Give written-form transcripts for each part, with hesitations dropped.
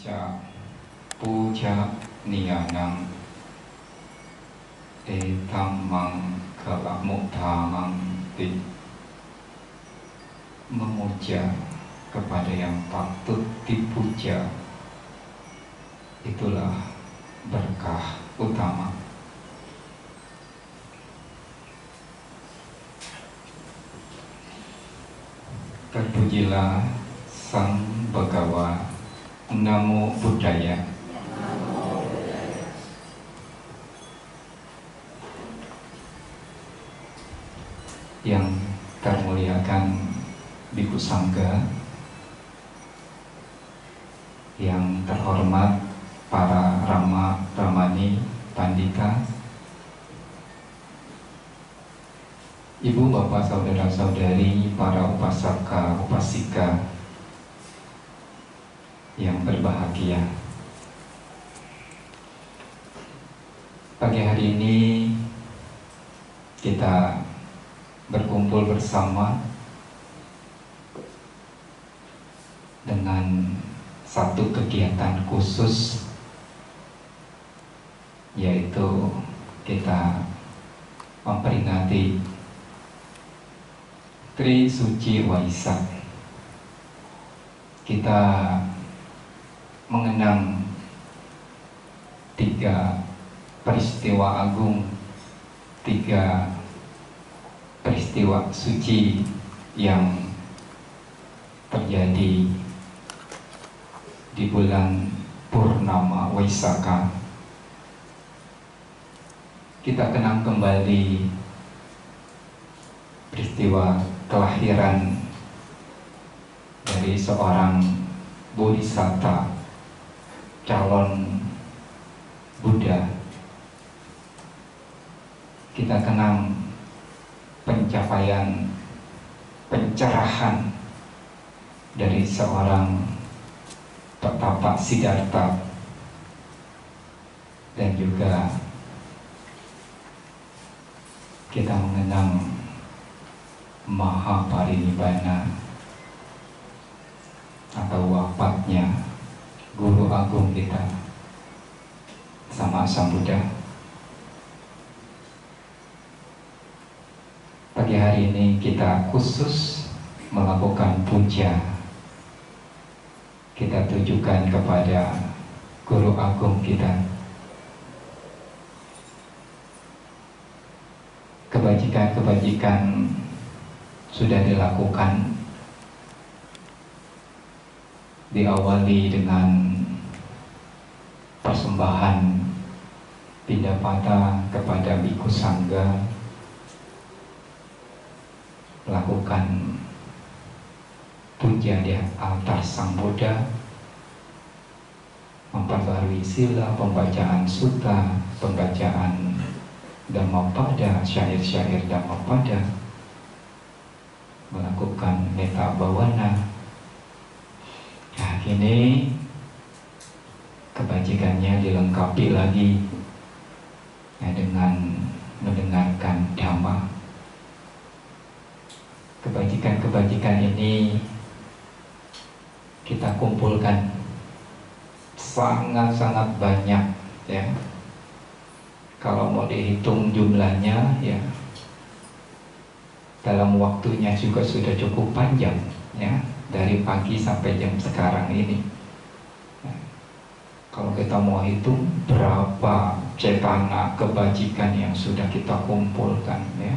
Ca puja niyanang etamang kalamuthamang ti, memuja kepada yang patut dipuja itulah berkah utama. Terpujilah Sang Bhagawa, Namo Buddhaya. Yang termuliakan Bhikkhu Sangga, yang terhormat para Rama, Ramani, Pandita, Ibu, Bapak, Saudara-saudari, para upasaka, upasika yang berbahagia. Pagi hari ini kita berkumpul bersama dengan satu kegiatan khusus, yaitu kita memperingati Tri Suci Waisak. Kita mengenang 3 peristiwa agung, 3 peristiwa suci yang terjadi di bulan Purnama Waisaka. Kita kenang kembali peristiwa kelahiran dari seorang bodhisatta, calon Buddha. Kita kenang pencapaian pencerahan dari seorang Petapa Siddhartha, dan juga kita mengenang Mahaparinibbana atau wafatnya Guru Agung kita, Sama Sambuddha. Pagi hari ini kita khusus melakukan puja. Kita tujukan kepada Guru Agung kita. Kebajikan-kebajikan sudah dilakukan, diawali dengan persembahan pindapata kepada Bhikkhu Sangga, melakukan puja di altar Sang Buddha, memperbarui sila, pembacaan sutta, pembacaan Dhammapada, syair-syair Dhammapada, melakukan metta bawana. Nah, kini kebajikannya dilengkapi lagi dengan mendengarkan Dhamma. Kebajikan-kebajikan ini kita kumpulkan sangat-sangat banyak, ya. Kalau mau dihitung jumlahnya, ya, dalam waktunya juga sudah cukup panjang, ya, dari pagi sampai jam sekarang ini. Ya. Kalau kita mau hitung berapa cetana kebajikan yang sudah kita kumpulkan, ya,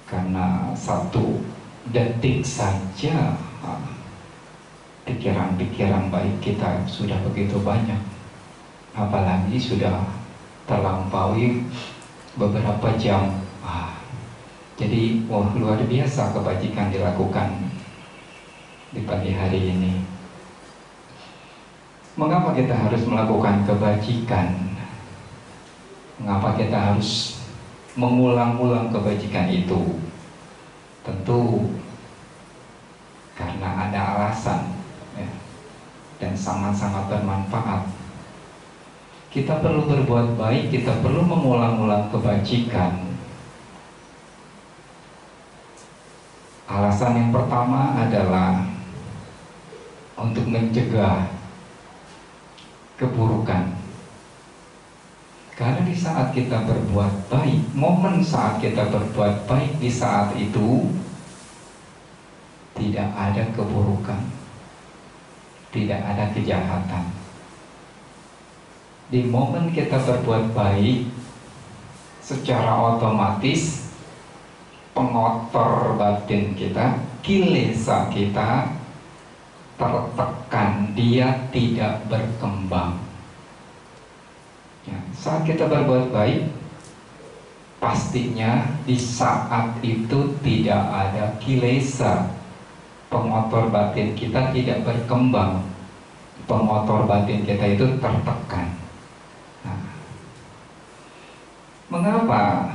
karena 1 detik saja pikiran-pikiran baik kita sudah begitu banyak, apalagi sudah terlampaui beberapa jam. Jadi luar biasa kebajikan dilakukan di pagi hari ini. Mengapa kita harus melakukan kebajikan? Mengapa kita harus mengulang-ulang kebajikan itu? Tentu karena ada alasan, ya, dan sangat-sangat bermanfaat. Kita perlu berbuat baik, kita perlu mengulang-ulang kebajikan. Alasan yang pertama adalah untuk mencegah keburukan. Karena di saat kita berbuat baik, momen saat kita berbuat baik, di saat itu tidak ada keburukan, tidak ada kejahatan. Di momen kita berbuat baik, secara otomatis pengotor batin kita, kilesa kita tertekan, dia tidak berkembang. Ya, saat kita berbuat baik, pastinya di saat itu tidak ada kilesa, pengotor batin kita tidak berkembang, pengotor batin kita itu tertekan. Nah, mengapa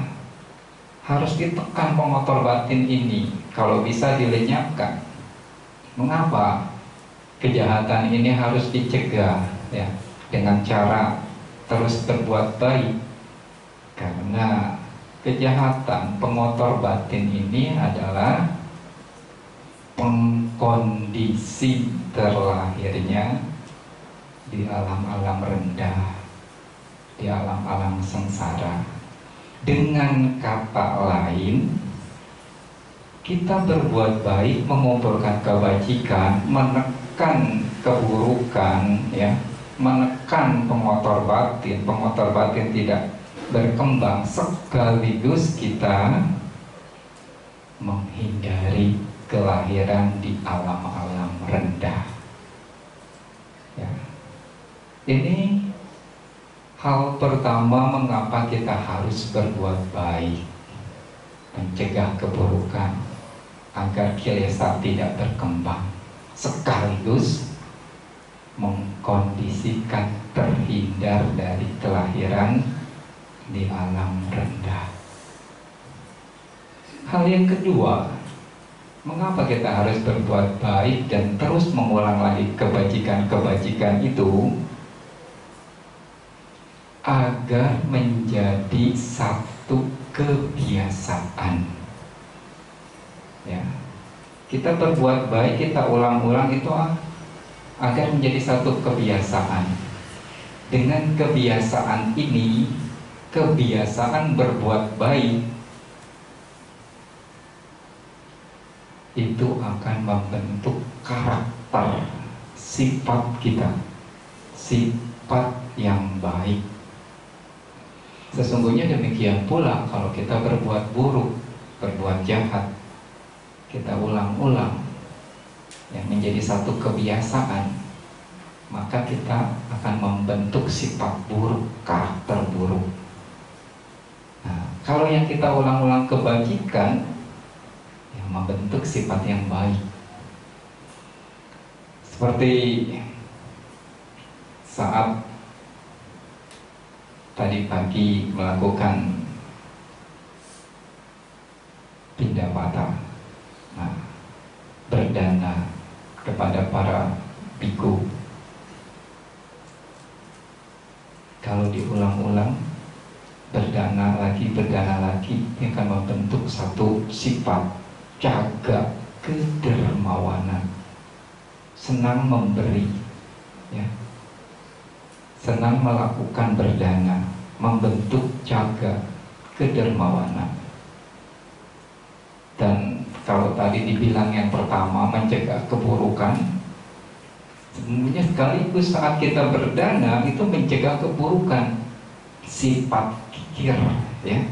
harus ditekan pengotor batin ini? Kalau bisa dilenyapkan. Mengapa kejahatan ini harus dicegah, ya, dengan cara terus berbuat baik? Karena kejahatan pengotor batin ini adalah pengkondisi terlahirnya di alam-alam rendah, di alam-alam sengsara. Dengan kata lain, kita berbuat baik, mengumpulkan kebajikan, menekan keburukan, ya, menekan pengotor batin tidak berkembang, sekaligus kita menghindari kelahiran di alam-alam rendah. Ya. Ini hal pertama mengapa kita harus berbuat baik, mencegah keburukan agar kilesa tidak berkembang, sekaligus mengkondisikan terhindar dari kelahiran di alam rendah. Hal yang kedua, mengapa kita harus berbuat baik dan terus mengulang lagi kebajikan-kebajikan itu? Agar menjadi satu kebiasaan. Ya, kita berbuat baik, kita ulang-ulang itu agar menjadi satu kebiasaan. Dengan kebiasaan ini, kebiasaan berbuat baik itu akan membentuk karakter, sifat kita, sifat yang baik. Sesungguhnya demikian pula kalau kita berbuat buruk, berbuat jahat, kita ulang-ulang, yang menjadi satu kebiasaan, maka kita akan membentuk sifat buruk, karakter buruk. Nah, kalau yang kita ulang-ulang kebajikan, yang membentuk sifat yang baik. Seperti saat tadi pagi melakukan pindapata, nah, berdana kepada para biku. Kalau diulang-ulang, berdana lagi, ini akan membentuk satu sifat jaga kedermawanan, senang memberi, ya, senang melakukan berdana, membentuk jaga kedermawanan. Dan kalau tadi dibilang yang pertama mencegah keburukan, sebenarnya sekaligus saat kita berdana itu mencegah keburukan, sifat kikir, ya,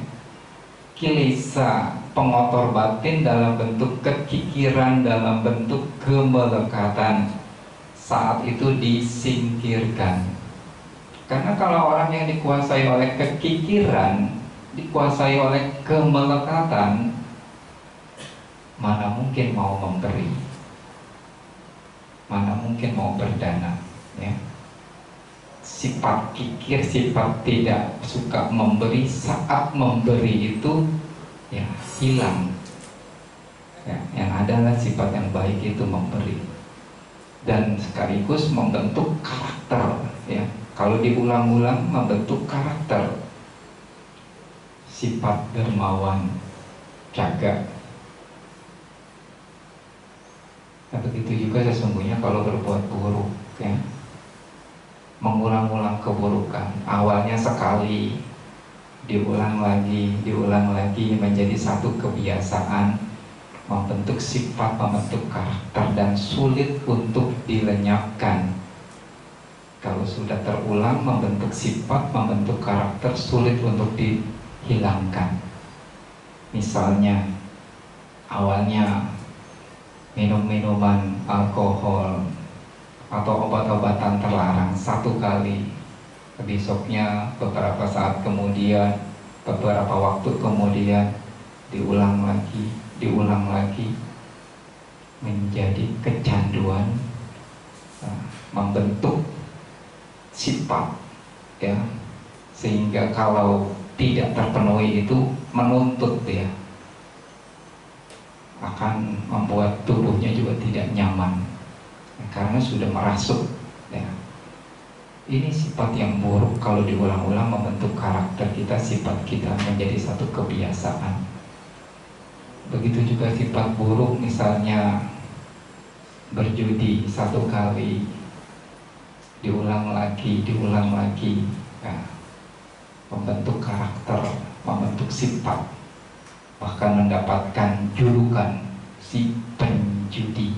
kilesa, pengotor batin dalam bentuk kekikiran, dalam bentuk kemelekatan, saat itu disingkirkan. Karena kalau orang yang dikuasai oleh kekikiran, dikuasai oleh kemelekatan, mana mungkin mau memberi, mana mungkin mau berdana, ya. Sifat kikir, sifat tidak suka memberi, saat memberi itu, ya, hilang. Ya, yang adalah sifat yang baik itu memberi, dan sekaligus membentuk karakter, ya. Kalau diulang-ulang membentuk karakter, sifat dermawan, jaga. Nah, begitu juga sesungguhnya kalau berbuat buruk, ya, mengulang-ulang keburukan, awalnya sekali, diulang lagi menjadi satu kebiasaan, membentuk sifat, membentuk karakter, dan sulit untuk dilenyapkan. Kalau sudah terulang membentuk sifat, membentuk karakter, sulit untuk dihilangkan. Misalnya, awalnya minum minuman alkohol atau obat-obatan terlarang satu kali, besoknya beberapa saat kemudian, beberapa waktu kemudian diulang lagi menjadi kecanduan, membentuk sifat, ya, sehingga kalau tidak terpenuhi itu menuntut dia, akan membuat tubuhnya juga tidak nyaman, karena sudah merasuk, ya. Ini sifat yang buruk. Kalau diulang-ulang membentuk karakter kita, sifat kita menjadi satu kebiasaan. Begitu juga sifat buruk, misalnya berjudi satu kali, diulang lagi, ya, membentuk karakter, membentuk sifat, bahkan mendapatkan julukan si penjudi,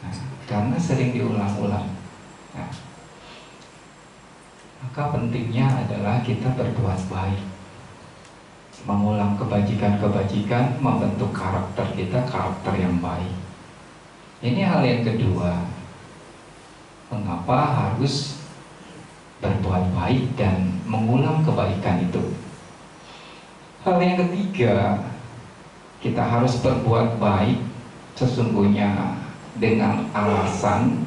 nah, karena sering diulang-ulang. Nah, maka pentingnya adalah kita berbuat baik, mengulang kebajikan-kebajikan, membentuk karakter kita, karakter yang baik. Ini hal yang kedua, mengapa harus berbuat baik dan mengulang kebaikan itu. Hal yang ketiga, kita harus berbuat baik sesungguhnya dengan alasan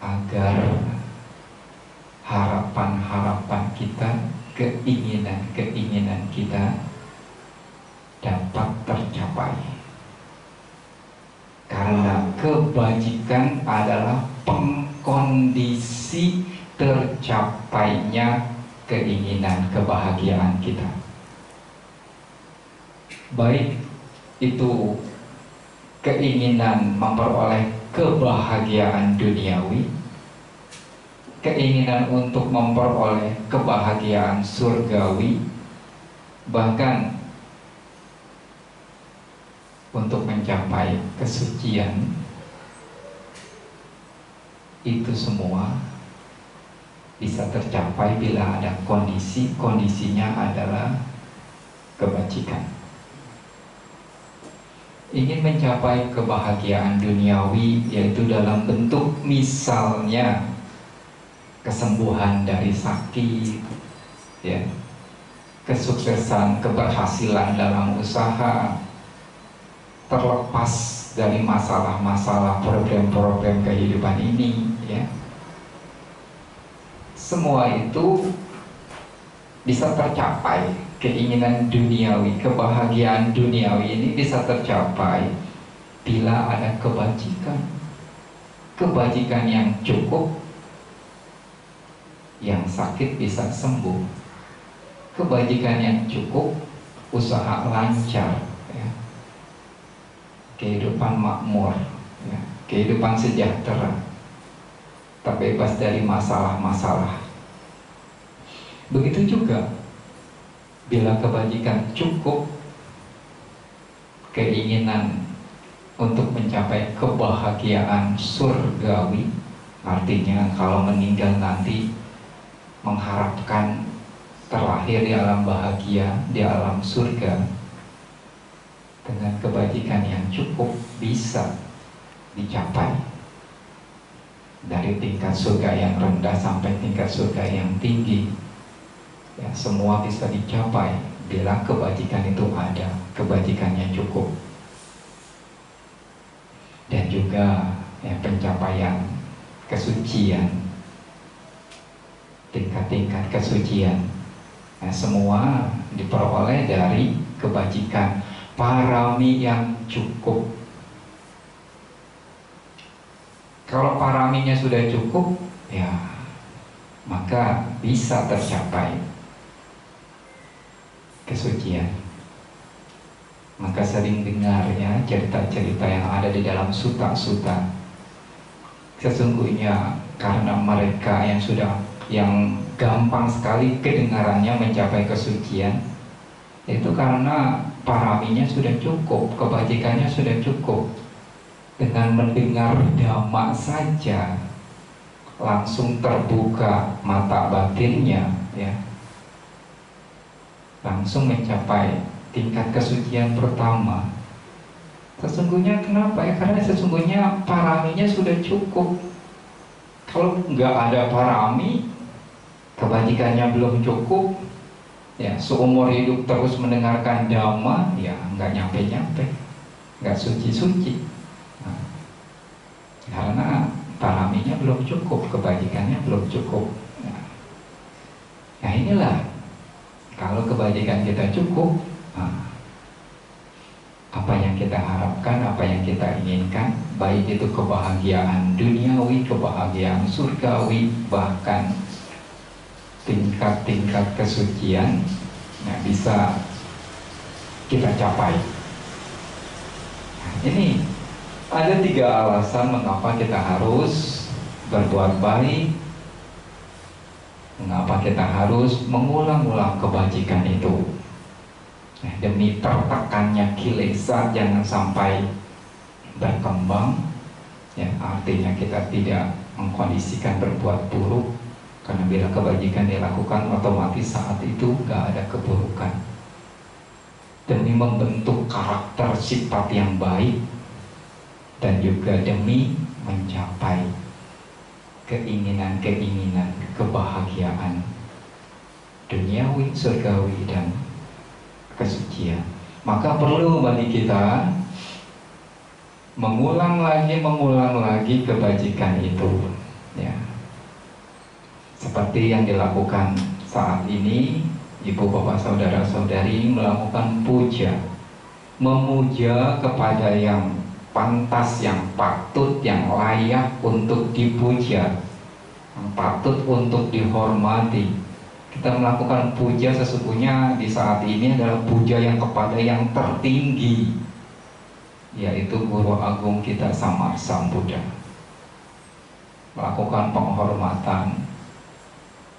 agar harapan-harapan kita, keinginan-keinginan kita dapat tercapai. Karena kebajikan adalah pengkondisi tercapainya keinginan kebahagiaan kita. Baik itu keinginan memperoleh kebahagiaan duniawi, keinginan untuk memperoleh kebahagiaan surgawi, bahkan untuk mencapai kesucian, itu semua bisa tercapai bila ada kondisinya adalah kebajikan. Ingin mencapai kebahagiaan duniawi, yaitu dalam bentuk misalnya kesembuhan dari sakit, ya, kesuksesan, keberhasilan dalam usaha, terlepas dari masalah-masalah, problem-problem kehidupan ini, ya. Semua itu bisa tercapai. Keinginan duniawi, kebahagiaan duniawi ini bisa tercapai bila ada kebajikan. Kebajikan yang cukup, yang sakit bisa sembuh. Kebajikan yang cukup, usaha lancar, ya. Kehidupan makmur, ya. Kehidupan sejahtera, terbebas dari masalah-masalah. Begitu juga bila kebajikan cukup, keinginan untuk mencapai kebahagiaan surgawi, artinya kalau meninggal nanti mengharapkan terlahir di alam bahagia, di alam surga, dengan kebajikan yang cukup bisa dicapai. Dari tingkat surga yang rendah sampai tingkat surga yang tinggi, ya, semua bisa dicapai bila kebajikan itu ada, kebajikannya cukup. Dan juga, ya, pencapaian kesucian, tingkat-tingkat kesucian, ya, semua diperoleh dari kebajikan, parami yang cukup. Kalau paraminya sudah cukup, ya, maka bisa tercapai kesucian. Maka sering dengar ya cerita-cerita yang ada di dalam suta-suta. Sesungguhnya karena mereka yang gampang sekali kedengarannya mencapai kesucian, itu karena paraminya sudah cukup, kebajikannya sudah cukup. Dengan mendengar dhamma saja langsung terbuka mata batinnya, ya, langsung mencapai tingkat kesucian pertama. Sesungguhnya kenapa ya? Karena sesungguhnya paraminya sudah cukup. Kalau nggak ada parami, kebajikannya belum cukup, ya seumur hidup terus mendengarkan dhamma, ya nggak nyampe-nyampe, nggak suci-suci. Nah, karena paraminya belum cukup, kebajikannya belum cukup. Nah inilah, kalau kebajikan kita cukup, nah, apa yang kita harapkan, apa yang kita inginkan, baik itu kebahagiaan duniawi, kebahagiaan surgawi, bahkan tingkat-tingkat kesucian, nah, bisa kita capai. Nah, ini ada 3 alasan mengapa kita harus berbuat baik, mengapa kita harus mengulang-ulang kebajikan itu. Nah, demi tertekannya kilesa jangan sampai berkembang, ya, artinya kita tidak mengkondisikan berbuat buruk, karena bila kebajikan dilakukan otomatis saat itu gak ada keburukan. Demi membentuk karakter sifat yang baik, dan juga demi mencapai keinginan-keinginan kebahagiaan duniawi, surgawi, dan kesucian. Maka perlu bagi kita mengulang lagi kebajikan itu, ya. Seperti yang dilakukan saat ini, ibu bapak saudara saudari melakukan puja, memuja kepada yang pantas, yang patut, yang layak untuk dipuja, yang patut untuk dihormati. Kita melakukan puja sesungguhnya di saat ini adalah puja yang kepada yang tertinggi, yaitu Guru Agung kita Sama Sambuddha. Melakukan penghormatan,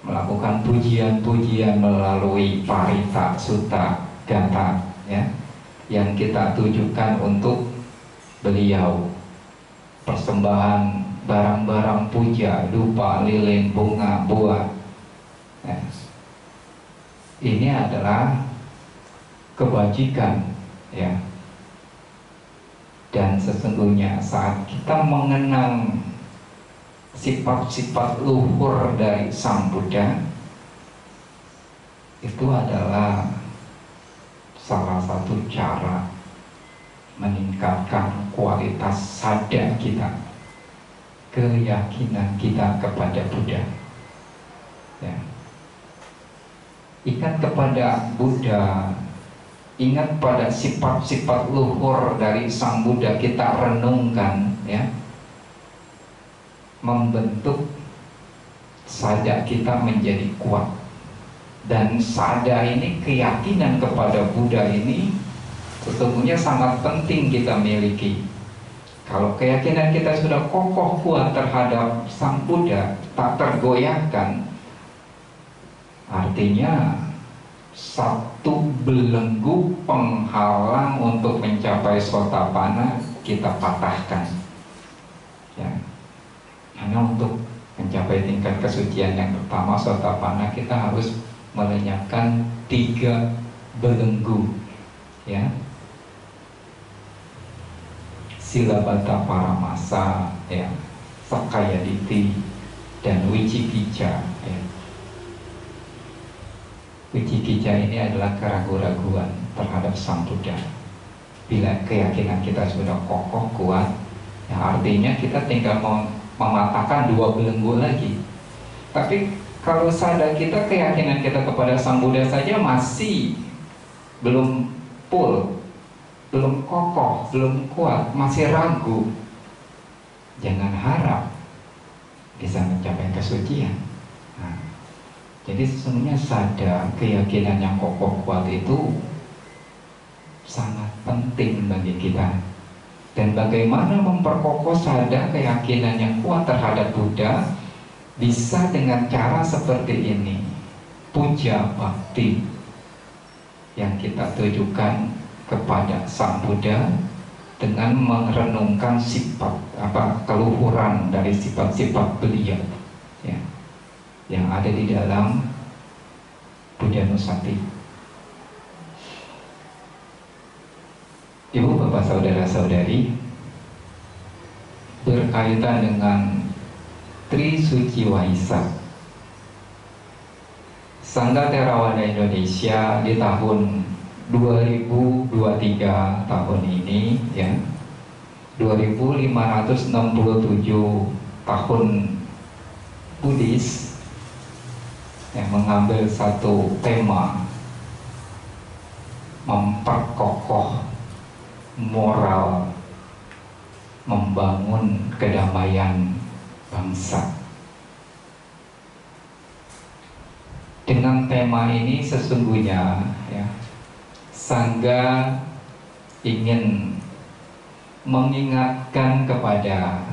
melakukan pujian-pujian melalui parita, sutta, gata, ya, yang kita tujukan untuk beliau. Persembahan barang-barang puja, dupa, lilin, bunga, buah, ya. Ini adalah kebajikan, ya. Dan sesungguhnya saat kita mengenang sifat-sifat luhur dari Sang Buddha, itu adalah salah satu cara meningkatkan kualitas sadar kita, keyakinan kita kepada Buddha, ya. Ingat kepada Buddha, ingat pada sifat-sifat luhur dari Sang Buddha, kita renungkan, ya, membentuk sadar kita menjadi kuat. Dan sadar ini, keyakinan kepada Buddha ini sesungguhnya sangat penting kita miliki. Kalau keyakinan kita sudah kokoh kuat terhadap Sang Buddha, tak tergoyahkan, artinya satu belenggu penghalang untuk mencapai sotapanna kita patahkan, ya. Karena untuk mencapai tingkat kesucian yang pertama, sotapanna, kita harus melenyapkan 3 belenggu, ya. Silabata paramasa, ya, sakaya ditti, dan wicikicca, ya. Wicikicca ini adalah keraguan-raguan terhadap Sang Buddha. Bila keyakinan kita sudah kokoh kuat, ya, artinya kita tinggal mematahkan 2 belenggu lagi. Tapi kalau sadar kita, keyakinan kita kepada Sang Buddha saja masih belum full, belum kokoh, belum kuat, masih ragu, jangan harap bisa mencapai kesucian. Nah, jadi sesungguhnya sadar, keyakinan yang kokoh kuat itu sangat penting penting bagi kita. Dan bagaimana memperkokoh sadar keyakinan yang kuat terhadap Buddha bisa dengan cara seperti ini. Puja bakti yang kita tujukan kepada Sang Buddha dengan merenungkan sifat keluhuran dari sifat-sifat beliau ya, yang ada di dalam Buddha Nusati. Ibu, bapak, saudara-saudari, berkaitan dengan Tri Suci Waisak, Sangga Theravada Indonesia di tahun 2023 tahun ini ya, 2567 tahun Buddhis yang mengambil satu tema memperkokoh moral, membangun kedamaian bangsa. Dengan tema ini sesungguhnya ya, Sangga ingin mengingatkan kepada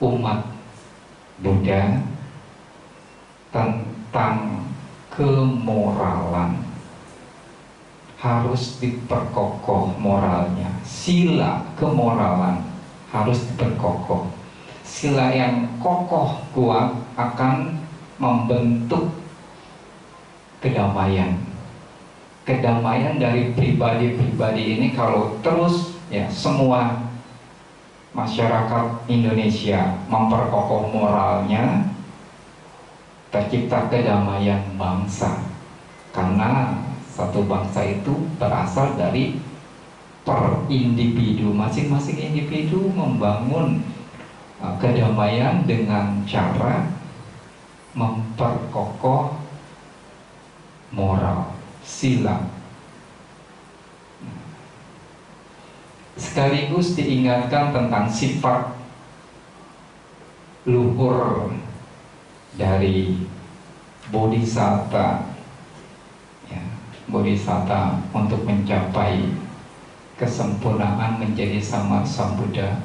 umat Buddha tentang kemoralan. Harus diperkokoh moralnya. Sila kemoralan harus diperkokoh. Sila yang kokoh kuat akan membentuk kedamaian. Kedamaian dari pribadi-pribadi ini kalau terus ya semua masyarakat Indonesia memperkokoh moralnya, tercipta kedamaian bangsa. Karena satu bangsa itu berasal dari per individu, masing-masing individu membangun kedamaian dengan cara memperkokoh moral, sila. Sekaligus diingatkan tentang sifat luhur dari bodhisatta ya, bodhisatta untuk mencapai kesempurnaan menjadi sama Sang Buddha.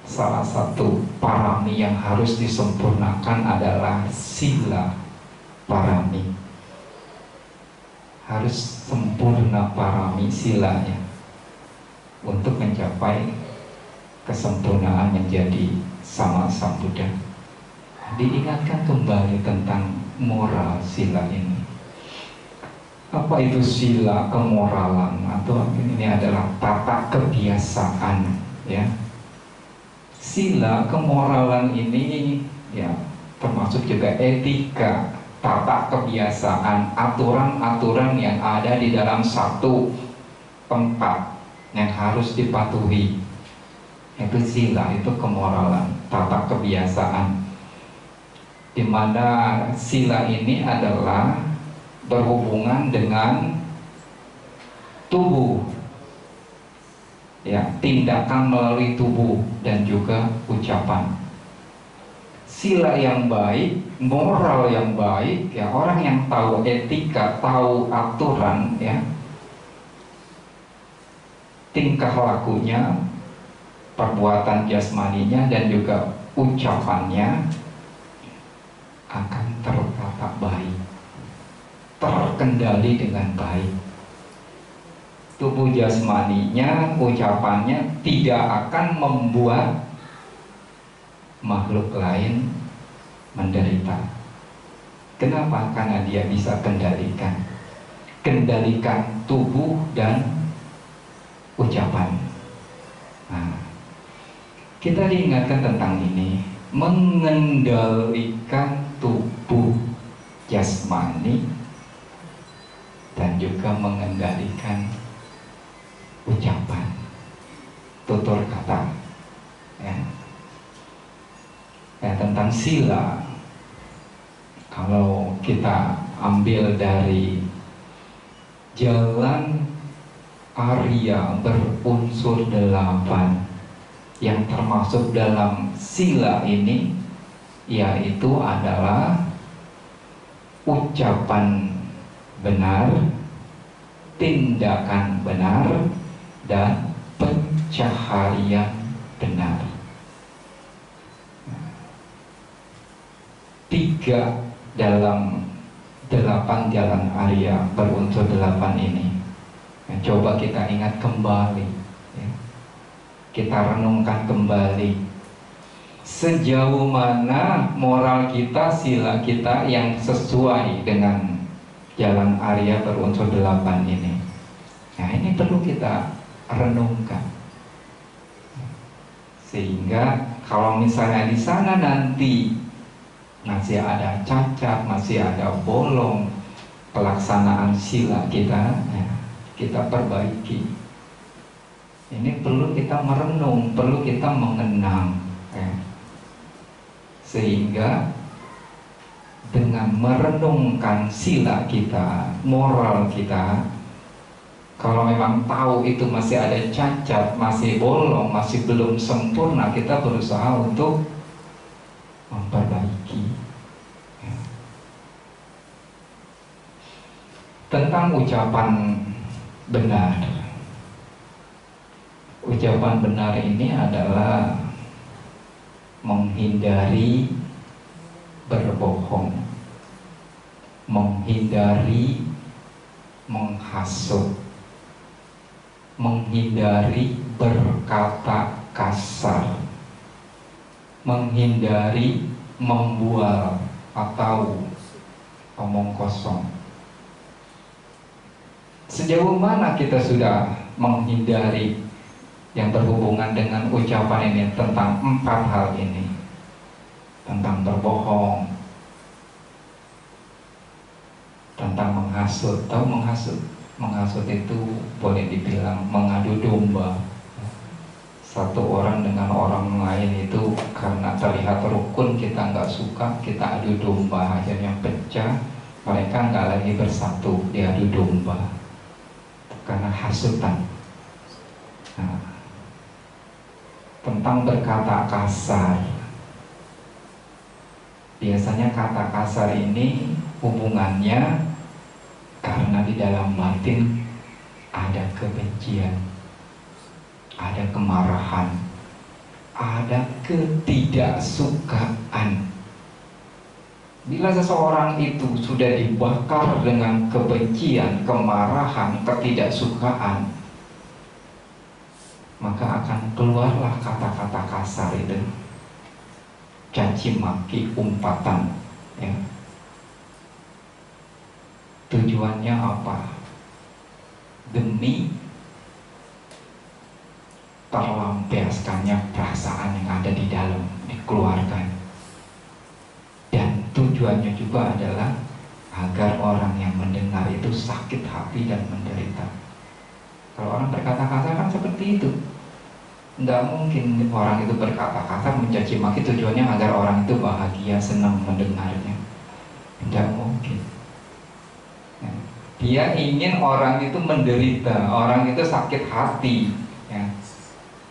Salah satu parami yang harus disempurnakan adalah sila parami. Harus sempurna parami silanya untuk mencapai kesempurnaan menjadi sama Sang Buddha. Diingatkan kembali tentang moral sila ini. Apa itu sila kemoralan? Atau ini adalah tata kebiasaan ya. Sila kemoralan ini ya termasuk juga etika, tata kebiasaan, aturan-aturan yang ada di dalam satu tempat yang harus dipatuhi. Itu sila, itu kemoralan, tata kebiasaan. Di mana sila ini adalah berhubungan dengan tubuh. Ya, tindakan melalui tubuh dan juga ucapan. Sila yang baik, moral yang baik, ya orang yang tahu etika, tahu aturan, ya tingkah lakunya, perbuatan jasmaninya dan juga ucapannya akan tertata baik, terkendali dengan baik. Tubuh jasmaninya, ucapannya tidak akan membuat makhluk lain menderita. Kenapa? Karena dia bisa kendalikan tubuh dan ucapan. Nah, kita diingatkan tentang ini, mengendalikan tubuh jasmani dan juga mengendalikan ucapan, tutur kata ya. Tentang sila, kalau kita ambil dari jalan Arya berunsur 8 yang termasuk dalam sila ini, yaitu adalah ucapan benar, tindakan benar, dan pencaharian benar. 3 dalam 8 jalan Arya berunsur 8 ini. Nah, coba kita ingat kembali, ya. Kita renungkan kembali sejauh mana moral kita, sila kita yang sesuai dengan jalan Arya berunsur 8 ini. Nah, ini perlu kita renungkan. Sehingga kalau misalnya di sana nanti masih ada cacat, masih ada bolong pelaksanaan sila kita, ya, kita perbaiki. Ini perlu kita merenung, perlu kita mengenang, ya. Sehingga dengan merenungkan sila kita, moral kita, kalau memang tahu itu masih ada cacat, masih bolong, masih belum sempurna, kita berusaha untuk memperbaiki. Ya. Tentang ucapan benar. Ucapan benar ini adalah menghindari berbohong, menghindari menghasut, menghindari berkata kasar, menghindari membual atau omong kosong. Sejauh mana kita sudah menghindari yang berhubungan dengan ucapan ini tentang 4 hal ini? Tentang berbohong, tentang menghasut. Tahu menghasut? Menghasut itu boleh dibilang mengadu domba. Satu orang dengan orang lain itu karena terlihat rukun, kita nggak suka, kita adu domba, akhirnya pecah. Mereka nggak lagi bersatu, diadu domba karena hasutan. Nah, tentang berkata kasar, biasanya kata kasar ini hubungannya karena di dalam batin ada kebencian, ada kemarahan, ada ketidaksukaan. Bila seseorang itu sudah dibakar dengan kebencian, kemarahan, ketidaksukaan, maka akan keluarlah kata-kata kasar itu, caci maki, umpatan, ya. Tujuannya apa? Demi terlampiaskannya perasaan yang ada di dalam, dikeluarkan. Dan tujuannya juga adalah agar orang yang mendengar itu sakit hati dan menderita. Kalau orang berkata kasar kan seperti itu. Tidak mungkin orang itu berkata kasar, mencaci maki, tujuannya agar orang itu bahagia, senang mendengarnya. Tidak mungkin. Ya. Dia ingin orang itu menderita, orang itu sakit hati, ya.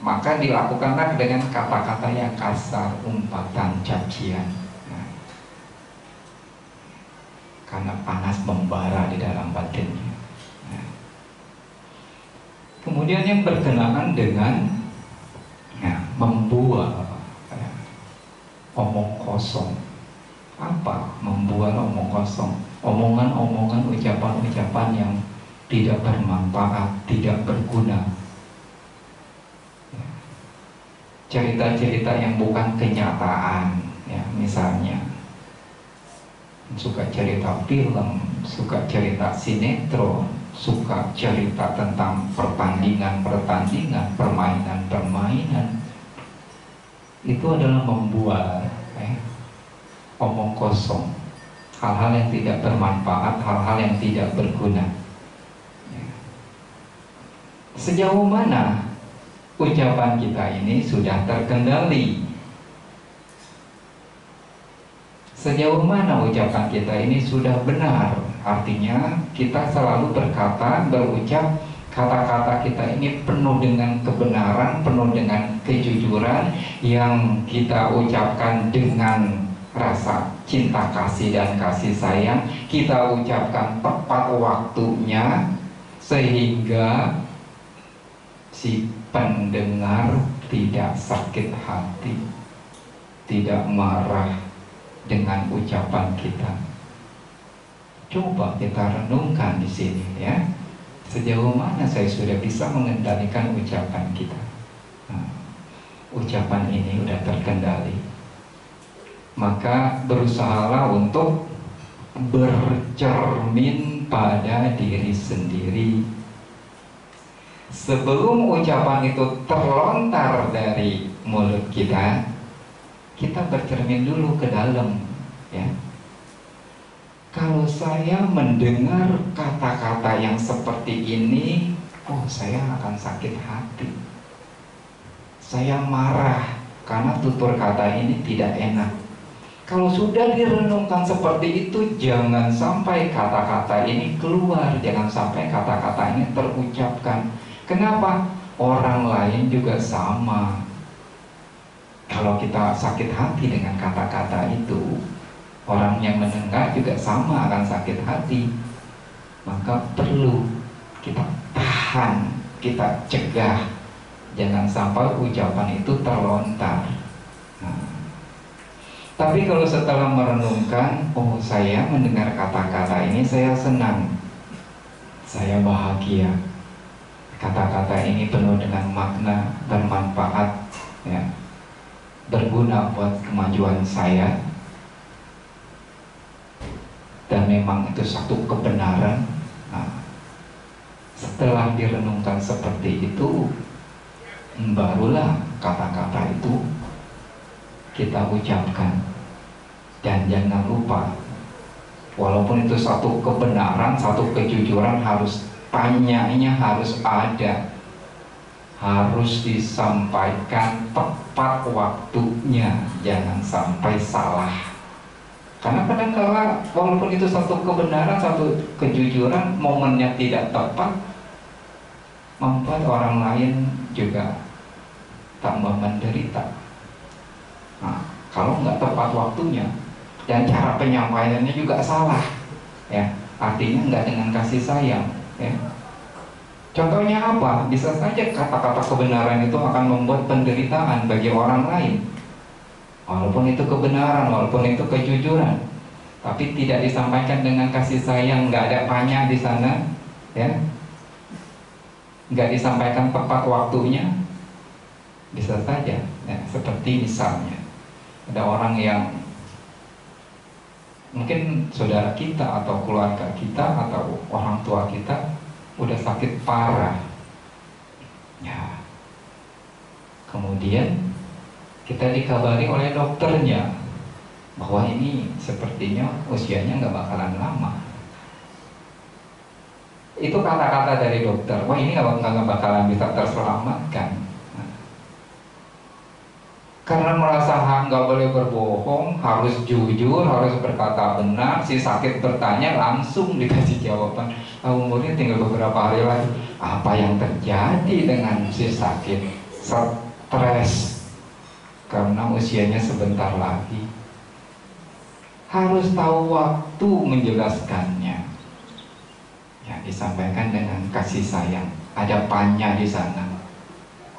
Maka dilakukanlah dengan kata-kata yang kasar, umpatan, cacian, ya. Karena panas membara di dalam batinnya, ya. Kemudian yang berkenaan dengan, ya, membual, ya, omong kosong. Apa membual omong kosong? Omongan-omongan, ucapan-ucapan yang tidak bermanfaat, tidak berguna, ya. Cerita-cerita yang bukan kenyataan, ya. Misalnya suka cerita film, suka cerita sinetron, suka cerita tentang pertandingan-pertandingan, permainan-permainan. Itu adalah membual, omong kosong, hal-hal yang tidak bermanfaat, hal-hal yang tidak berguna. Sejauh mana ucapan kita ini sudah terkendali? Sejauh mana ucapan kita ini sudah benar? Artinya kita selalu berkata, berucap, kata-kata kita ini penuh dengan kebenaran, penuh dengan kejujuran, yang kita ucapkan dengan rasa cinta kasih dan kasih sayang, kita ucapkan tepat waktunya, sehingga si pendengar tidak sakit hati, tidak marah dengan ucapan kita. Coba kita renungkan di sini ya, sejauh mana saya sudah bisa mengendalikan ucapan kita. Nah, ucapan ini udah terkendali, maka berusahalah untuk bercermin pada diri sendiri. Sebelum ucapan itu terlontar dari mulut kita, kita bercermin dulu ke dalam ya. Kalau saya mendengar kata-kata yang seperti ini, oh saya akan sakit hati. Saya marah karena tutur kata ini tidak enak. Kalau sudah direnungkan seperti itu, jangan sampai kata-kata ini keluar, jangan sampai kata-kata ini terucapkan. Kenapa? Orang lain juga sama. Kalau kita sakit hati dengan kata-kata itu, orang yang mendengar juga sama akan sakit hati. Maka perlu kita tahan, kita cegah, jangan sampai ucapan itu terlontar. Nah, tapi kalau setelah merenungkan, oh saya mendengar kata-kata ini saya senang, saya bahagia, kata-kata ini penuh dengan makna, bermanfaat ya, berguna buat kemajuan saya, dan memang itu satu kebenaran. Nah, setelah direnungkan seperti itu, barulah kata-kata itu kita ucapkan. Dan jangan lupa, walaupun itu satu kebenaran, satu kejujuran, harus tanyanya harus ada, harus disampaikan tepat waktunya, jangan sampai salah. Karena kadang-kala walaupun itu satu kebenaran, satu kejujuran, momennya tidak tepat, membuat orang lain juga tambah menderita. Nah, kalau nggak tepat waktunya dan cara penyampaiannya juga salah, ya, artinya nggak dengan kasih sayang, ya. Contohnya apa? Bisa saja kata-kata kebenaran itu akan membuat penderitaan bagi orang lain. Walaupun itu kebenaran, walaupun itu kejujuran, tapi tidak disampaikan dengan kasih sayang, nggak ada panya di sana, ya, nggak disampaikan tepat waktunya, bisa saja, ya, seperti misalnya ada orang yang mungkin saudara kita atau keluarga kita atau orang tua kita udah sakit parah, ya, kemudian kita dikabari oleh dokternya bahwa ini sepertinya usianya nggak bakalan lama. Itu kata-kata dari dokter, wah ini nggak bakalan bisa terselamatkan. Karena merasa nggak boleh berbohong, harus jujur, harus berkata benar, si sakit bertanya langsung dikasih jawaban, umurnya tinggal beberapa hari lagi. Apa yang terjadi dengan si sakit? Stres karena usianya sebentar lagi. Harus tahu waktu menjelaskannya, ya, disampaikan dengan kasih sayang, ada panya di sana,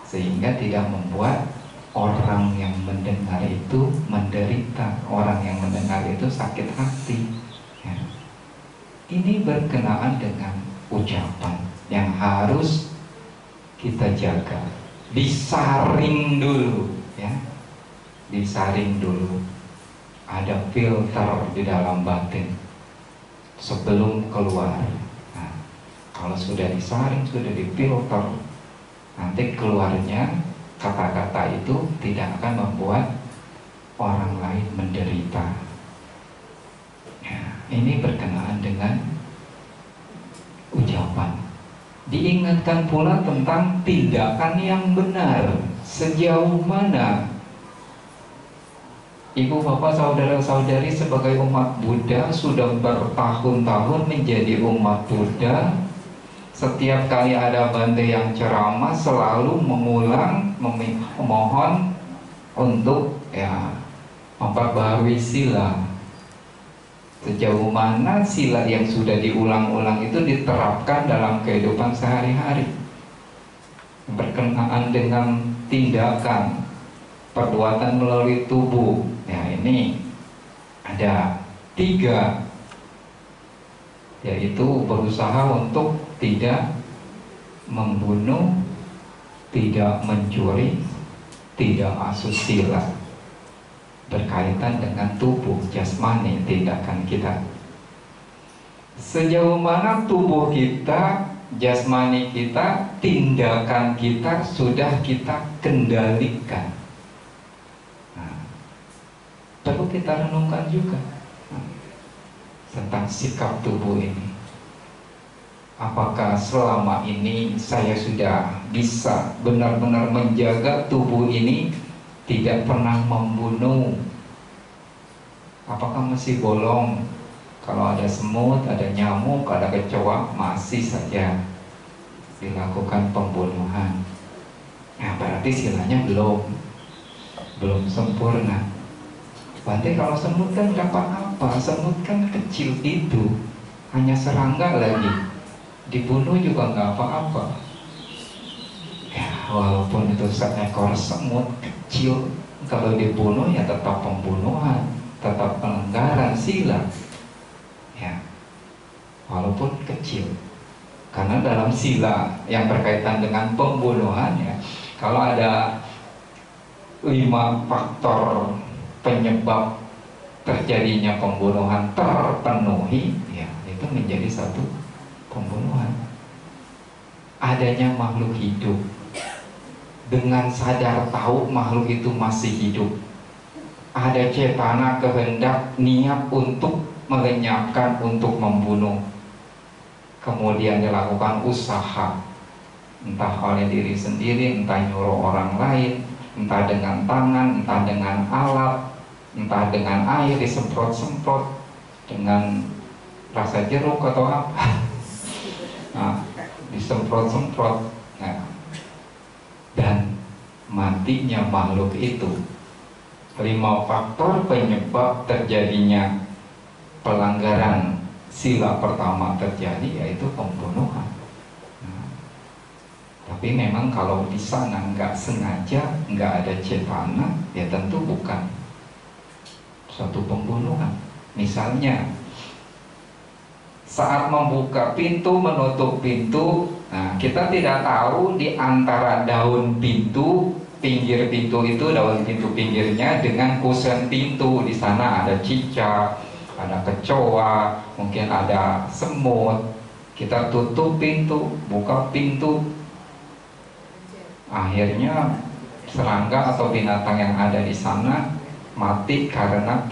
sehingga tidak membuat orang yang mendengar itu menderita, orang yang mendengar itu sakit hati, ya. Ini berkenaan dengan ucapan yang harus kita jaga, disaring dulu, ya, disaring dulu. Ada filter di dalam batin sebelum keluar. Nah, kalau sudah disaring, sudah difilter, nanti keluarnya kata-kata itu tidak akan membuat orang lain menderita. Ya, ini berkenaan dengan ucapan. Diingatkan pula tentang tindakan yang benar. Sejauh mana ibu bapak saudara-saudari sebagai umat Buddha sudah bertahun-tahun menjadi umat Buddha, setiap kali ada Bante yang ceramah selalu mengulang, memohon untuk, ya, memperbaharui sila. Sejauh mana sila yang sudah diulang-ulang itu diterapkan dalam kehidupan sehari-hari, berkenaan dengan tindakan, perbuatan melalui tubuh. Ya, ini ada 3, yaitu berusaha untuk tidak membunuh, tidak mencuri, tidak asusila, berkaitan dengan tubuh jasmani tindakan kita. Sejauh mana tubuh kita, jasmani kita, tindakan kita sudah kita kendalikan. Nah, perlu kita renungkan juga tentang sikap tubuh ini. Apakah selama ini saya sudah bisa benar-benar menjaga tubuh ini tidak pernah membunuh? Apakah masih bolong? Kalau ada semut, ada nyamuk, ada kecoa, masih saja dilakukan pembunuhan. Nah, berarti silanya belum sempurna. Berarti kalau semut kan dapat apa? Semut kan kecil itu, hanya serangga lagi, dibunuh juga nggak apa-apa. Ya, walaupun itu seekor semut kecil, kalau dibunuh ya tetap pembunuhan, tetap pelanggaran sila. Ya, walaupun kecil, karena dalam sila yang berkaitan dengan pembunuhan, ya, kalau ada 5 faktor penyebab terjadinya pembunuhan terpenuhi, ya, itu menjadi satu pembunuhan. Adanya makhluk hidup, dengan sadar tahu makhluk itu masih hidup, ada cetana, kehendak, niat untuk melenyapkan, untuk membunuh, kemudian dilakukan usaha, entah oleh diri sendiri, entah nyuruh orang lain, entah dengan tangan, entah dengan alat, entah dengan air disemprot-semprot, dengan rasa jeruk atau apa, nah, disemprot-semprot, nah, dan matinya makhluk itu. 5 faktor penyebab terjadinya pelanggaran sila pertama terjadi, yaitu pembunuhan. Nah, tapi memang kalau di sana nggak sengaja, nggak ada cetana, ya tentu bukan suatu pembunuhan. Misalnya saat membuka pintu, menutup pintu, nah, kita tidak tahu di antara daun pintu, pinggir pintu itu, daun pintu pinggirnya dengan kusen pintu, di sana ada cicak, ada kecoa, mungkin ada semut. Kita tutup pintu, buka pintu, akhirnya serangga atau binatang yang ada di sana mati karena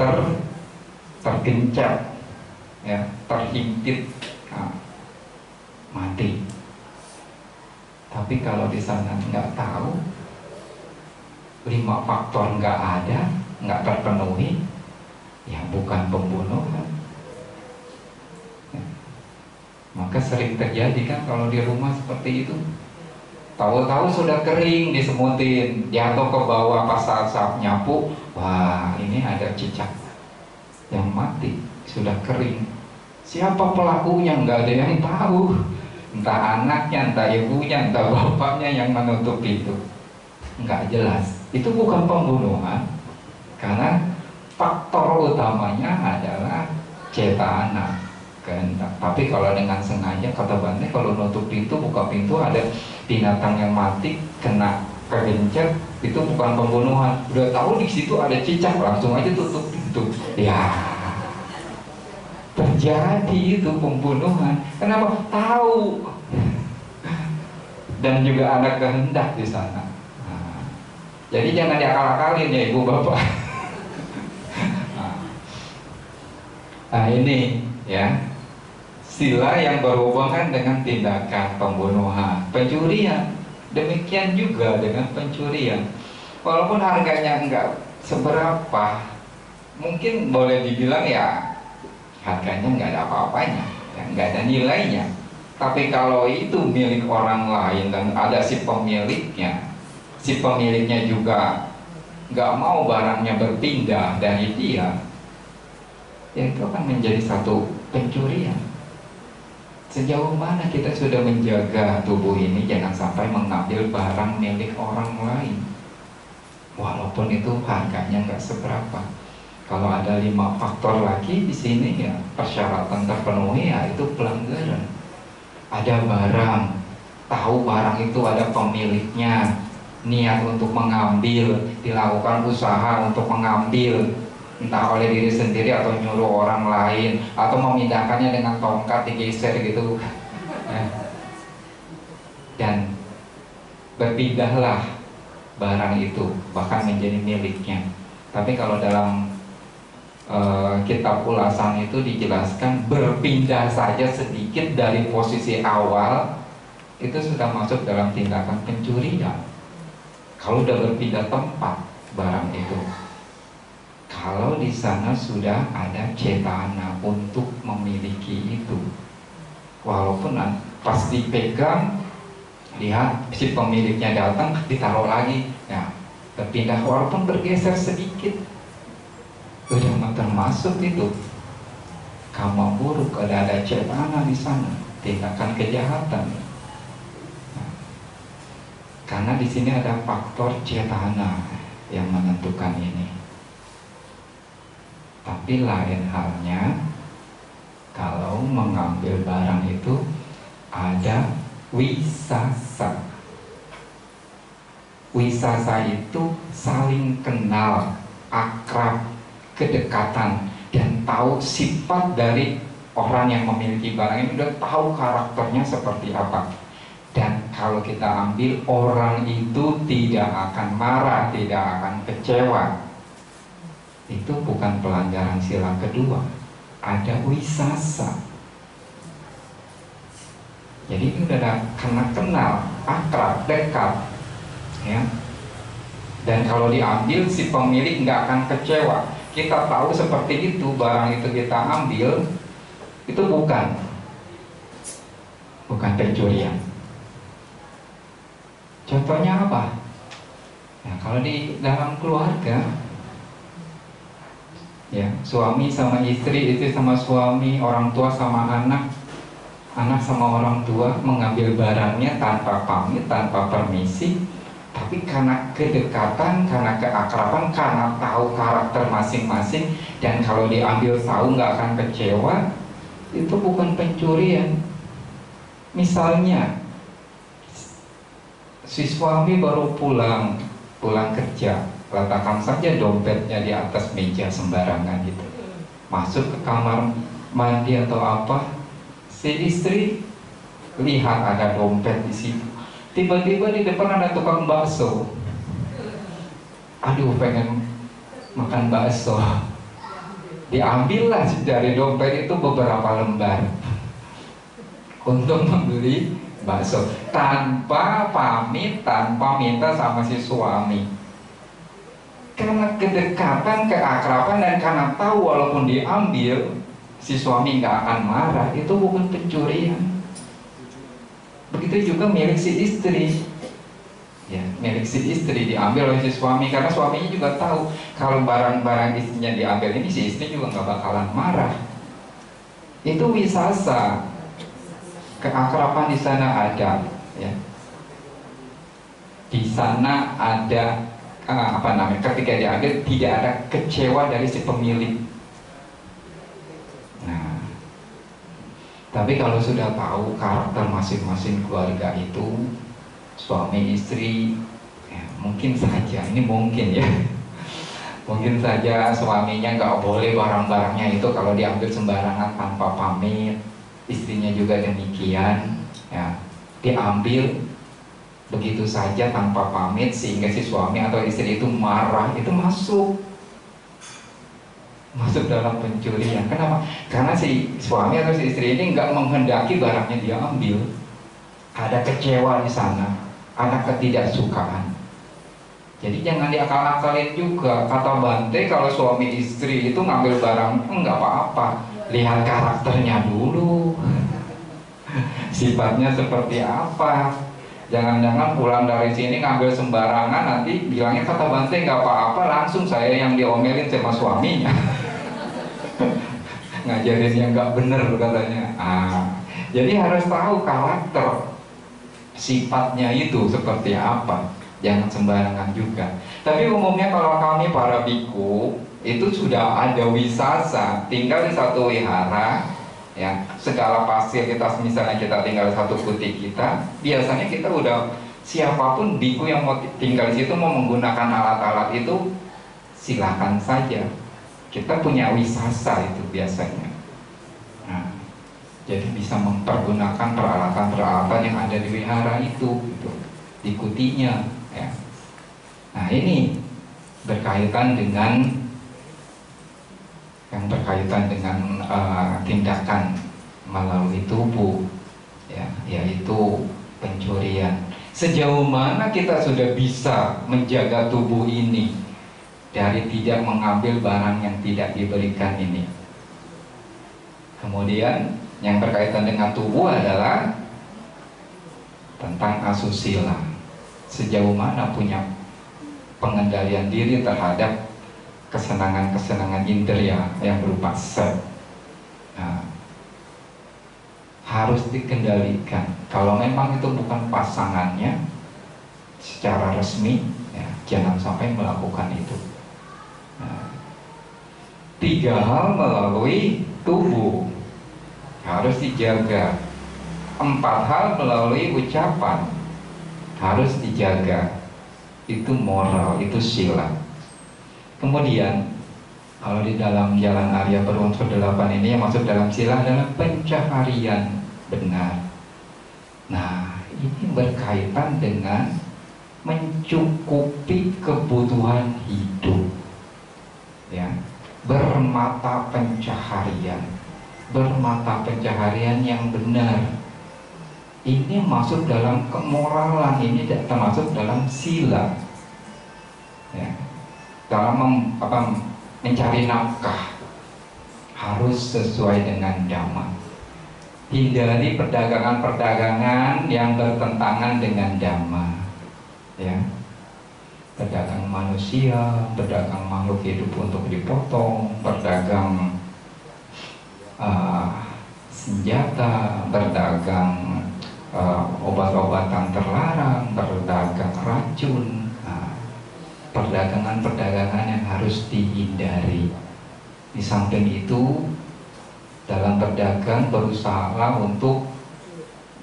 tergencet, ya, terhimpit, nah, mati. Tapi kalau di sana nggak tahu, 5 faktor nggak ada, nggak terpenuhi, ya bukan pembunuhan. Maka sering terjadi kan kalau di rumah seperti itu, tahu-tahu sudah kering, disemutin, jatuh ke bawah pas saat nyapu, wah ini ada cicak yang mati, sudah kering. Siapa pelakunya nggak ada yang tahu, entah anaknya, entah ibunya, entah bapaknya yang menutup itu, nggak jelas. Itu bukan pembunuhan, karena faktor utamanya adalah cetana, kehendak. Tapi kalau dengan sengaja, kata Bante, kalau nutup pintu, buka pintu, ada binatang yang mati kena kegencet, itu bukan pembunuhan. Udah tahu di situ ada cicak, langsung aja tutup pintu, ya terjadi itu pembunuhan. Kenapa? Tahu, dan juga ada kehendak di sana. Jadi jangan diakal-akalin ya ibu bapak. Nah ini ya, sila yang berhubungan dengan tindakan pembunuhan, pencurian. Demikian juga dengan pencurian. Walaupun harganya enggak seberapa, mungkin boleh dibilang ya harganya enggak ada apa-apanya, ya, enggak ada nilainya. Tapi kalau itu milik orang lain dan ada si pemiliknya juga nggak mau barangnya berpindah dari dia, ya itu akan menjadi satu pencurian. Sejauh mana kita sudah menjaga tubuh ini jangan sampai mengambil barang milik orang lain, walaupun itu harganya nggak seberapa. Kalau ada 5 faktor lagi di sini ya persyaratan terpenuhi, ya itu pelanggaran. Ada barang, tahu barang itu ada pemiliknya, niat untuk mengambil, dilakukan usaha untuk mengambil, entah oleh diri sendiri atau nyuruh orang lain, atau memindahkannya dengan tongkat digeser gitu, dan berpindahlah barang itu bahkan menjadi miliknya. Tapi kalau dalam kitab ulasan itu dijelaskan berpindah saja sedikit dari posisi awal itu sudah masuk dalam tindakan pencurian. Kalau udah berpindah tempat barang itu, kalau di sana sudah ada cetana untuk memiliki itu, walaupun pas dipegang, lihat si pemiliknya datang, ditaruh lagi, ya berpindah walaupun bergeser sedikit, udah termasuk itu kama buruk, ada cetana di sana, tindakan kejahatan. Nah, karena di sini ada faktor cetana yang menentukan ini. Tapi lain halnya kalau mengambil barang itu ada wisasa. Wisasa itu saling kenal, akrab, kedekatan, dan tahu sifat dari orang yang memiliki barang ini, udah tahu karakternya seperti apa. Dan kalau kita ambil, orang itu tidak akan marah, tidak akan kecewa. Itu bukan pelanggaran sila kedua, ada wisasa. Jadi ini udah karena kenal, akrab, dekat, ya. Dan kalau diambil si pemilik nggak akan kecewa. Kita tahu seperti itu, barang itu kita ambil, itu bukan pencurian. Contohnya apa? Ya, kalau di dalam keluarga, ya suami sama istri, istri sama suami, orang tua sama anak, anak sama orang tua mengambil barangnya tanpa pamit, tanpa permisi, tapi karena kedekatan, karena keakraban, karena tahu karakter masing-masing, dan kalau diambil tahu nggak akan kecewa, itu bukan pencurian. Misalnya si suami baru pulang kerja, letakkan saja dompetnya di atas meja sembarangan gitu, masuk ke kamar mandi atau apa, si istri lihat ada dompet di situ, tiba-tiba di depan ada tukang bakso, aduh pengen makan bakso, diambillah dari dompet itu beberapa lembar untuk membeli bakso tanpa pamit, tanpa minta sama si suami. Karena kedekatan, keakraban, dan karena tahu walaupun diambil si suami nggak akan marah, itu bukan pencurian. Begitu juga milik si istri, ya milik si istri diambil oleh si suami, karena suaminya juga tahu kalau barang-barang istrinya diambil ini si istri juga nggak bakalan marah. Itu wisasa, keakraban di sana ada, ya. Di sana ada ketika diambil tidak ada kecewa dari si pemilik. Nah, tapi kalau sudah tahu karakter masing-masing keluarga itu, suami istri, ya, mungkin saja, ini mungkin ya, mungkin saja suaminya nggak boleh barang-barangnya itu kalau diambil sembarangan tanpa pamit, istrinya juga demikian, ya, diambil begitu saja tanpa pamit sehingga si suami atau istri itu marah, itu masuk dalam pencurian. Kenapa? Karena si suami atau si istri ini nggak menghendaki barangnya dia ambil, ada kecewa di sana, ada ketidaksukaan. Jadi jangan diakal-akalin juga. Kata Bante, kalau suami istri itu ngambil barang nggak apa-apa, lihat karakternya dulu, sifatnya seperti apa. Jangan-jangan pulang dari sini ngambil sembarangan, nanti bilangnya kata Bante nggak apa-apa, langsung saya yang diomelin sama suaminya. ngajarin yang nggak bener katanya. Jadi harus tahu karakter sifatnya itu seperti apa, jangan sembarangan juga. Tapi umumnya kalau kami para biku itu sudah ada wisasa, tinggal di satu wihara, ya segala pasir kita, misalnya kita tinggal di satu kuti kita, biasanya kita udah siapapun biku yang mau tinggal di situ mau menggunakan alat-alat itu silakan saja. Kita punya wisasa itu biasanya. Nah, jadi bisa mempergunakan peralatan-peralatan yang ada di wihara itu, gitu, diikutinya. Ya. Nah ini berkaitan dengan tindakan melalui tubuh, ya, yaitu pencurian. Sejauh mana kita sudah bisa menjaga tubuh ini dari tidak mengambil barang yang tidak diberikan ini. Kemudian yang berkaitan dengan tubuh adalah tentang asusila. Sejauh mana punya pengendalian diri terhadap kesenangan-kesenangan indera yang berupa seks. Nah, harus dikendalikan. Kalau memang itu bukan pasangannya secara resmi, ya, jangan sampai melakukan itu. Nah, 3 hal melalui tubuh harus dijaga. 4 hal melalui ucapan harus dijaga. Itu moral, itu sila. Kemudian kalau di dalam jalan Arya berunsur 8 ini yang masuk dalam sila adalah pencaharian benar. Nah, ini berkaitan dengan mencukupi kebutuhan hidup, ya, bermata pencaharian yang benar. Ini masuk dalam kemoralan, ini termasuk dalam sila, ya. Dalam mencari nafkah harus sesuai dengan dhamma. Hindari perdagangan-perdagangan yang bertentangan dengan dhamma, ya. Berdagang manusia, berdagang makhluk hidup untuk dipotong, berdagang senjata, berdagang obat-obatan terlarang, berdagang racun. Perdagangan-perdagangan yang harus dihindari. Di samping itu, dalam berdagang berusahalah untuk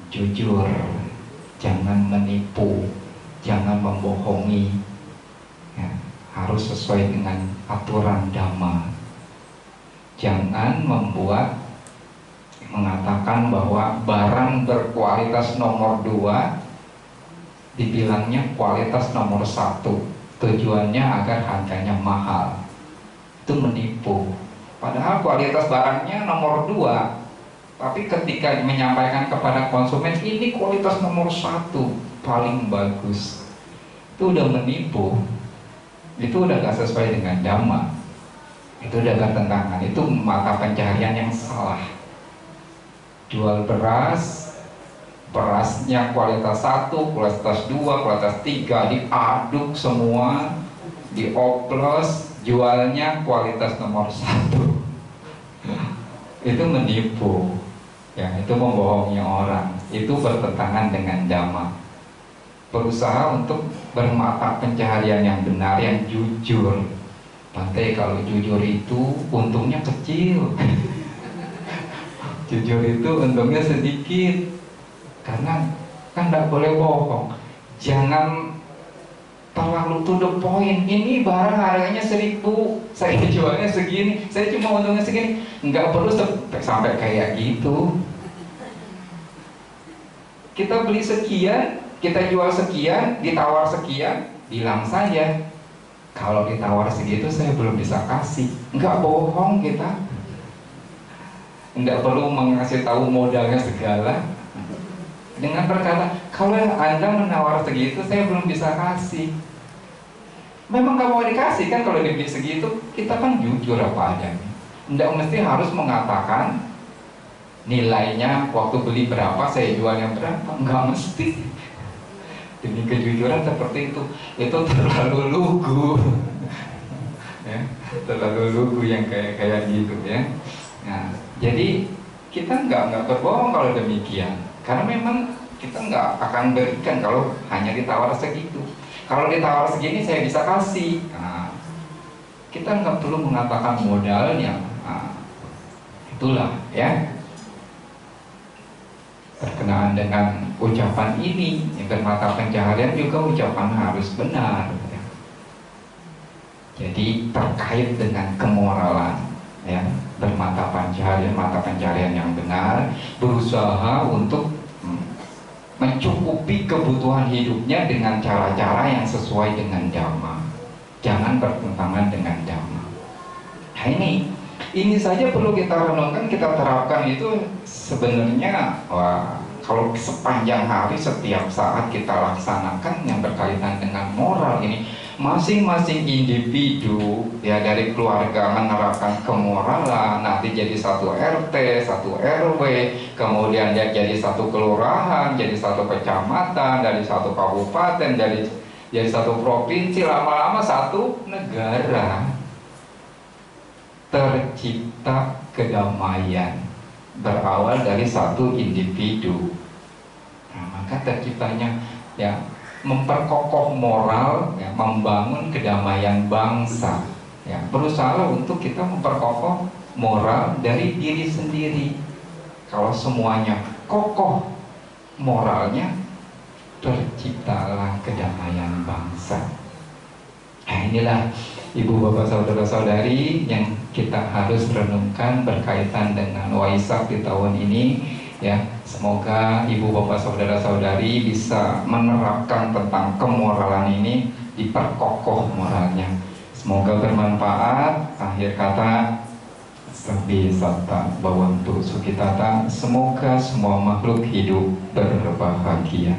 jujur, jangan menipu, jangan membohongi, ya, harus sesuai dengan aturan dhamma. Jangan mengatakan bahwa barang berkualitas nomor 2 dibilangnya kualitas nomor 1. Tujuannya agar harganya mahal. Itu menipu. Padahal kualitas barangnya nomor 2, tapi ketika menyampaikan kepada konsumen ini kualitas nomor 1 paling bagus, itu udah menipu. Itu udah gak sesuai dengan dhamma. Itu udah bertentangan. Itu mata pencaharian yang salah. Jual beras, berasnya kualitas 1, kualitas 2, kualitas 3 diaduk semua, dioplos, jualnya kualitas nomor 1. Itu menipu, ya, itu membohongi orang. Itu bertentangan dengan dhamma. Berusaha untuk bermata pencaharian yang benar, yang jujur. Pantai kalau jujur itu untungnya kecil. Jujur itu untungnya sedikit. Karena kan tidak boleh bohong. Jangan terlalu to the point. Ini barang harganya 1.000, saya jualnya segini, saya cuma untungnya segini. Nggak perlu sampai kayak gitu. Kita beli sekian, kita jual sekian, ditawar sekian, bilang saja kalau ditawar segitu saya belum bisa kasih. Nggak bohong kita. Nggak perlu mengasih tahu modalnya segala. Dengan berkata, kalau Anda menawar segitu, saya belum bisa kasih. Memang nggak mau dikasih kan kalau dibeli segitu, kita kan jujur apa adanya. Nggak mesti harus mengatakan nilainya waktu beli berapa, saya jualnya berapa. Nggak mesti. Demi kejujuran seperti itu terlalu lugu. Ya, terlalu lugu yang kayak gitu, ya. Nah, jadi kita nggak berbohong kalau demikian, karena memang kita nggak akan berikan kalau hanya ditawar segitu. Kalau ditawar segini saya bisa kasih. Nah, kita nggak perlu mengatakan modalnya. Nah, itulah ya berkenaan dengan ucapan ini yang bermata pencaharian juga ucapan harus benar. Jadi terkait dengan kemoralan, ya, bermata pencaharian, mata pencaharian yang benar, berusaha untuk mencukupi kebutuhan hidupnya dengan cara-cara yang sesuai dengan dhamma, jangan bertentangan dengan dhamma. Nah ini saja perlu kita renungkan, kita terapkan. Itu sebenarnya kalau sepanjang hari setiap saat kita laksanakan yang berkaitan dengan moral ini, masing-masing individu ya dari keluarga menerapkan kemoralan, nanti jadi satu RT, satu RW, kemudian dia jadi satu kelurahan, jadi satu kecamatan, dari satu kabupaten, jadi satu provinsi, lama-lama satu negara. Tercipta kedamaian berawal dari satu individu. Nah, maka terciptanya ya memperkokoh moral, ya, membangun kedamaian bangsa, ya, berusaha untuk kita memperkokoh moral dari diri sendiri. Kalau semuanya kokoh moralnya, terciptalah kedamaian bangsa. Nah, inilah ibu bapak saudara-saudari yang kita harus renungkan berkaitan dengan Waisak di tahun ini, ya. Semoga ibu bapak saudara-saudari bisa menerapkan tentang kemoralan ini, diperkokoh moralnya. Semoga bermanfaat. Akhir kata, Sabbi Satta Bhavantu Sukhitata. Semoga semua makhluk hidup berbahagia.